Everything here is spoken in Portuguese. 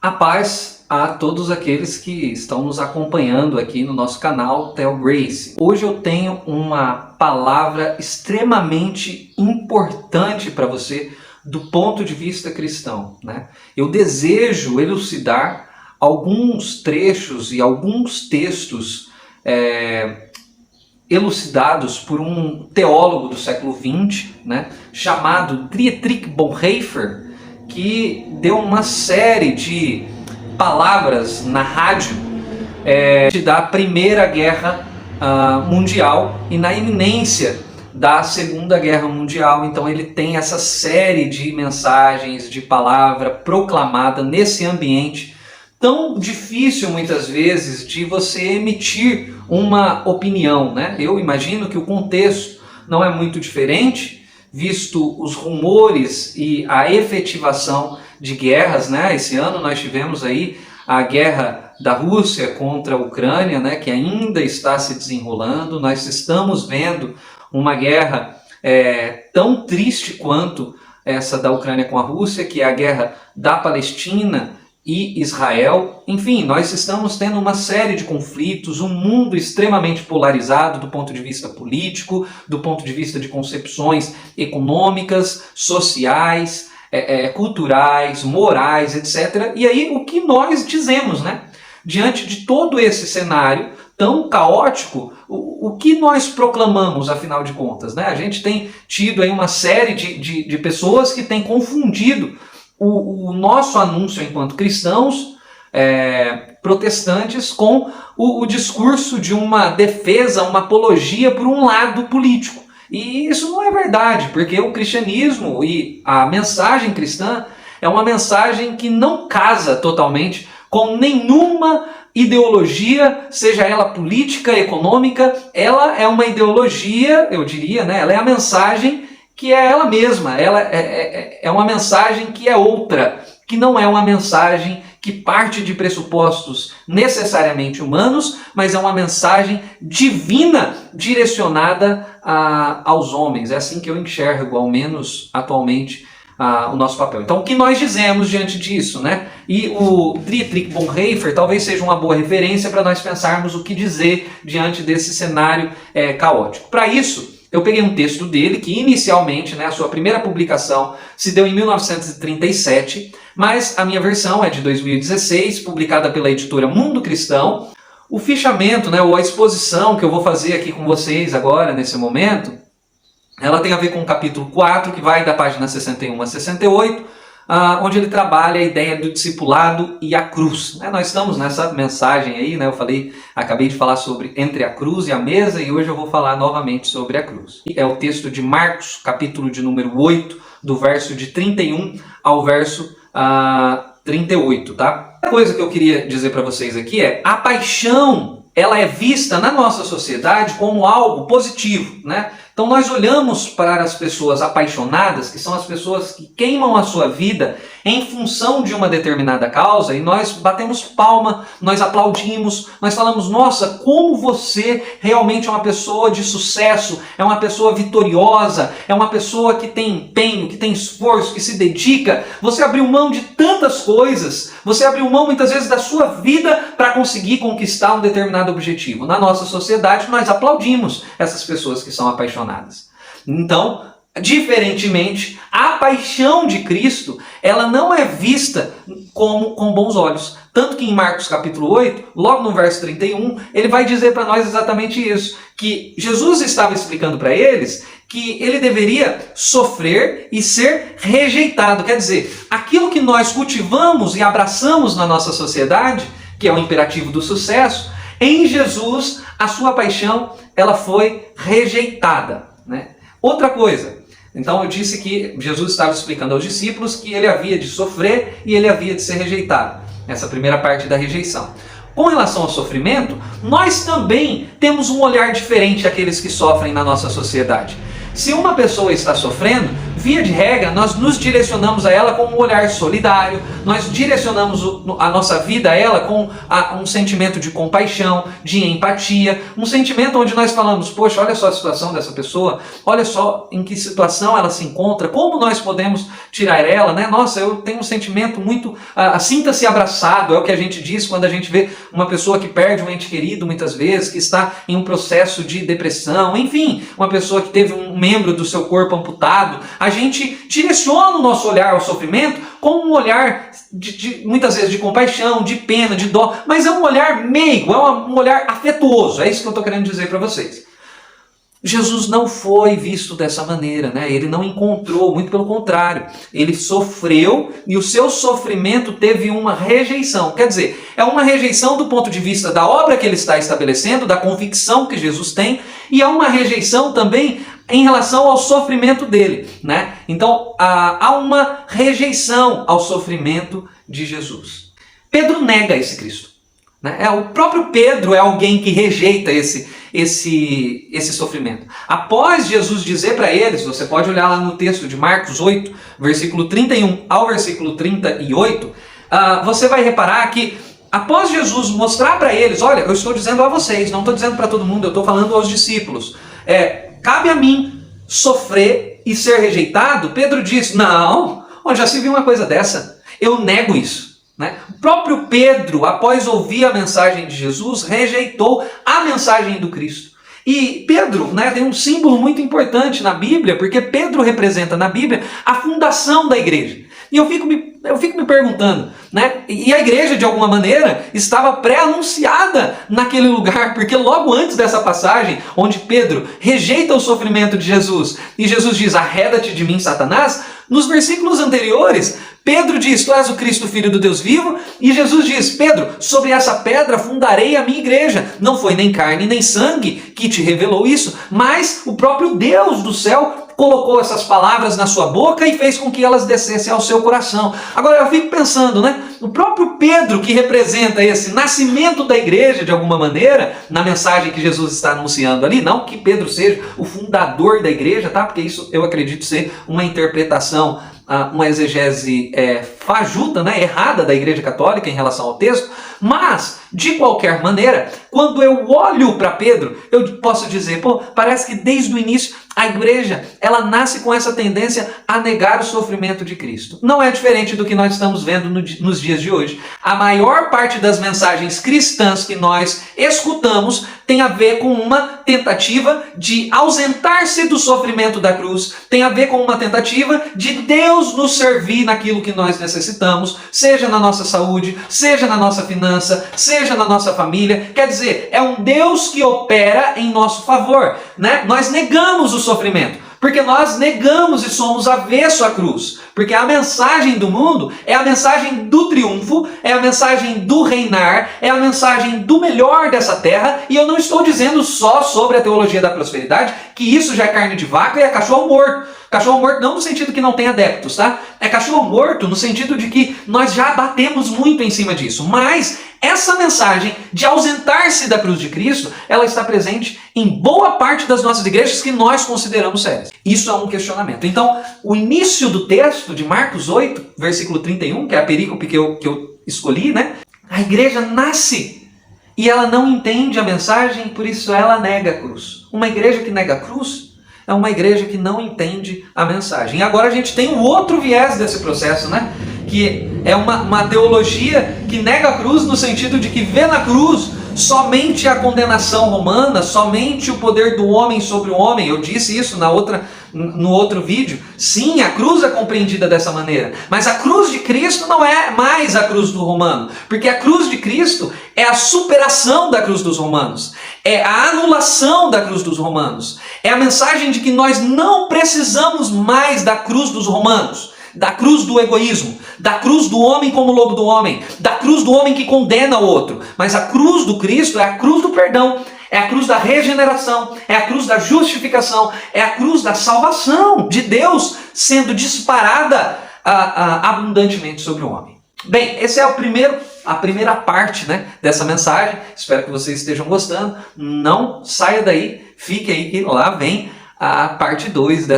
A paz a todos aqueles que estão nos acompanhando aqui no nosso canal Theo Grace. Hoje eu tenho uma palavra extremamente importante para você do ponto de vista cristão, né? Eu desejo elucidar alguns trechos e alguns textos elucidados por um teólogo do século XX, né, chamado Dietrich Bonhoeffer, que deu uma série de palavras na rádio da Primeira Guerra Mundial e na iminência da Segunda Guerra Mundial. Então ele tem essa série de mensagens, de palavra proclamada nesse ambiente tão difícil muitas vezes de você emitir uma opinião, né? Eu imagino que o contexto não é muito diferente, visto os rumores e a efetivação de guerras, né? Esse ano nós tivemos aí a guerra da Rússia contra a Ucrânia, né? Que ainda está se desenrolando. Nós estamos vendo uma guerra tão triste quanto essa da Ucrânia com a Rússia, que é a guerra da Palestina e Israel. Enfim, nós estamos tendo uma série de conflitos, um mundo extremamente polarizado do ponto de vista político, do ponto de vista de concepções econômicas, sociais, culturais, morais, etc. E aí o que nós dizemos, né? Diante de todo esse cenário tão caótico, o que nós proclamamos, afinal de contas, né? A gente tem tido aí uma série de pessoas que têm confundido o nosso anúncio enquanto cristãos protestantes com o discurso de uma defesa, uma apologia por um lado político. E isso não é verdade, porque o cristianismo e a mensagem cristã é uma mensagem que não casa totalmente com nenhuma ideologia, seja ela política, econômica. Ela é uma ideologia, eu diria, né? Ela é a mensagem que é ela mesma, ela é uma mensagem que é outra, que não é uma mensagem que parte de pressupostos necessariamente humanos, mas é uma mensagem divina direcionada aos homens. É assim que eu enxergo, ao menos atualmente, o nosso papel. Então, o que nós dizemos diante disso, né? E o Dietrich Bonhoeffer talvez seja uma boa referência para nós pensarmos o que dizer diante desse cenário caótico. Para isso, eu peguei um texto dele que inicialmente, né, a sua primeira publicação se deu em 1937, mas a minha versão é de 2016, publicada pela editora Mundo Cristão. O fichamento, né, ou a exposição que eu vou fazer aqui com vocês agora, nesse momento, ela tem a ver com o capítulo 4, que vai da página 61 a 68, onde ele trabalha a ideia do discipulado e a cruz. Nós estamos nessa mensagem aí, né? Acabei de falar sobre entre a cruz e a mesa, e hoje eu vou falar novamente sobre a cruz. É o texto de Marcos, capítulo de número 8, do verso de 31 ao verso 38, tá? A coisa que eu queria dizer para vocês aqui é: a paixão, ela é vista na nossa sociedade como algo positivo, né? Então nós olhamos para as pessoas apaixonadas, que são as pessoas que queimam a sua vida em função de uma determinada causa, e nós batemos palma, nós aplaudimos, nós falamos: nossa, como você realmente é uma pessoa de sucesso, é uma pessoa vitoriosa, é uma pessoa que tem empenho, que tem esforço, que se dedica. Você abriu mão de tantas coisas, você abriu mão muitas vezes da sua vida para conseguir conquistar um determinado objetivo. Na nossa sociedade nós aplaudimos essas pessoas que são apaixonadas. Então, diferentemente, a paixão de Cristo, ela não é vista com bons olhos. Tanto que em Marcos capítulo 8, logo no verso 31, ele vai dizer para nós exatamente isso, que Jesus estava explicando para eles que ele deveria sofrer e ser rejeitado. Quer dizer, aquilo que nós cultivamos e abraçamos na nossa sociedade, que é o imperativo do sucesso, em Jesus, a sua paixão, ela foi rejeitada, né? Outra coisa, então eu disse que Jesus estava explicando aos discípulos que ele havia de sofrer e ele havia de ser rejeitado. Essa primeira parte da rejeição. Com relação ao sofrimento, nós também temos um olhar diferente àqueles que sofrem na nossa sociedade. Se uma pessoa está sofrendo, via de regra, nós nos direcionamos a ela com um olhar solidário, nós direcionamos a nossa vida a ela com um sentimento de compaixão, de empatia, um sentimento onde nós falamos, poxa, olha só a situação dessa pessoa, olha só em que situação ela se encontra, como nós podemos tirar ela, né? Nossa, eu tenho um sentimento muito, sinta-se abraçado, é o que a gente diz quando a gente vê uma pessoa que perde um ente querido muitas vezes, que está em um processo de depressão, enfim, uma pessoa que teve um membro do seu corpo amputado. A gente direciona o nosso olhar ao sofrimento com um olhar muitas vezes de compaixão, de pena, de dó, mas é um olhar meigo, é um olhar afetuoso, é isso que eu estou querendo dizer para vocês. Jesus não foi visto dessa maneira, né? Ele não encontrou, muito pelo contrário, ele sofreu e o seu sofrimento teve uma rejeição. Quer dizer, é uma rejeição do ponto de vista da obra que ele está estabelecendo, da convicção que Jesus tem, e é uma rejeição também em relação ao sofrimento dele, né? Então, há uma rejeição ao sofrimento de Jesus. Pedro nega esse Cristo, né? O próprio Pedro é alguém que rejeita esse sofrimento. Após Jesus dizer para eles, você pode olhar lá no texto de Marcos 8, versículo 31 ao versículo 38, você vai reparar que após Jesus mostrar para eles, olha, eu estou dizendo a vocês, não estou dizendo para todo mundo, eu estou falando aos discípulos, cabe a mim sofrer e ser rejeitado? Pedro diz, não, já se viu uma coisa dessa, eu nego isso. Né? O próprio Pedro, após ouvir a mensagem de Jesus, rejeitou a mensagem do Cristo. E Pedro, né, tem um símbolo muito importante na Bíblia, porque Pedro representa na Bíblia a fundação da igreja. E eu fico me perguntando, né? E a igreja, de alguma maneira, estava pré-anunciada naquele lugar, porque logo antes dessa passagem, onde Pedro rejeita o sofrimento de Jesus, e Jesus diz, arreda-te de mim, Satanás, nos versículos anteriores, Pedro diz, tu és o Cristo, Filho do Deus vivo, e Jesus diz, Pedro, sobre essa pedra fundarei a minha igreja. Não foi nem carne nem sangue que te revelou isso, mas o próprio Deus do céu colocou essas palavras na sua boca e fez com que elas descessem ao seu coração. Agora eu fico pensando, né? O próprio Pedro, que representa esse nascimento da igreja de alguma maneira, na mensagem que Jesus está anunciando ali, não que Pedro seja o fundador da igreja, tá? Porque isso eu acredito ser uma interpretação, uma exegese fajuta, né? Errada da igreja católica em relação ao texto, mas, de qualquer maneira, quando eu olho para Pedro, eu posso dizer, parece que desde o início a igreja, ela nasce com essa tendência a negar o sofrimento de Cristo. Não é diferente do que nós estamos vendo nos dias de hoje. A maior parte das mensagens cristãs que nós escutamos tem a ver com uma tentativa de ausentar-se do sofrimento da cruz, tem a ver com uma tentativa de Deus nos servir naquilo que nós necessitamos, seja na nossa saúde, seja na nossa finança, seja na nossa família. Quer dizer, é um Deus que opera em nosso favor, né? Nós negamos o sofrimento, porque nós negamos e somos avesso à cruz, porque a mensagem do mundo é a mensagem do triunfo, é a mensagem do reinar, é a mensagem do melhor dessa terra, e eu não estou dizendo só sobre a teologia da prosperidade, que isso já é carne de vaca e é cachorro morto. Cachorro morto não no sentido que não tem adeptos, tá? É cachorro morto no sentido de que nós já batemos muito em cima disso, mas essa mensagem de ausentar-se da cruz de Cristo, ela está presente em boa parte das nossas igrejas que nós consideramos sérias. Isso é um questionamento. Então, o início do texto de Marcos 8, versículo 31, que é a perícope que eu escolhi, né? A igreja nasce e ela não entende a mensagem, por isso ela nega a cruz. Uma igreja que nega a cruz é uma igreja que não entende a mensagem. E agora a gente tem o outro viés desse processo, né? Que é uma teologia que nega a cruz no sentido de que vê na cruz somente a condenação romana, somente o poder do homem sobre o homem. Eu disse isso no outro vídeo. Sim, a cruz é compreendida dessa maneira, mas a cruz de Cristo não é mais a cruz do romano, porque a cruz de Cristo é a superação da cruz dos romanos, é a anulação da cruz dos romanos, é a mensagem de que nós não precisamos mais da cruz dos romanos, da cruz do egoísmo, da cruz do homem como lobo do homem, da cruz do homem que condena o outro, mas a cruz do Cristo é a cruz do perdão, é a cruz da regeneração, é a cruz da justificação, é a cruz da salvação de Deus sendo disparada abundantemente sobre o homem. Bem, essa é a primeira parte, né, dessa mensagem. Espero que vocês estejam gostando. Não saia daí, fique aí que lá vem a parte 2 dessa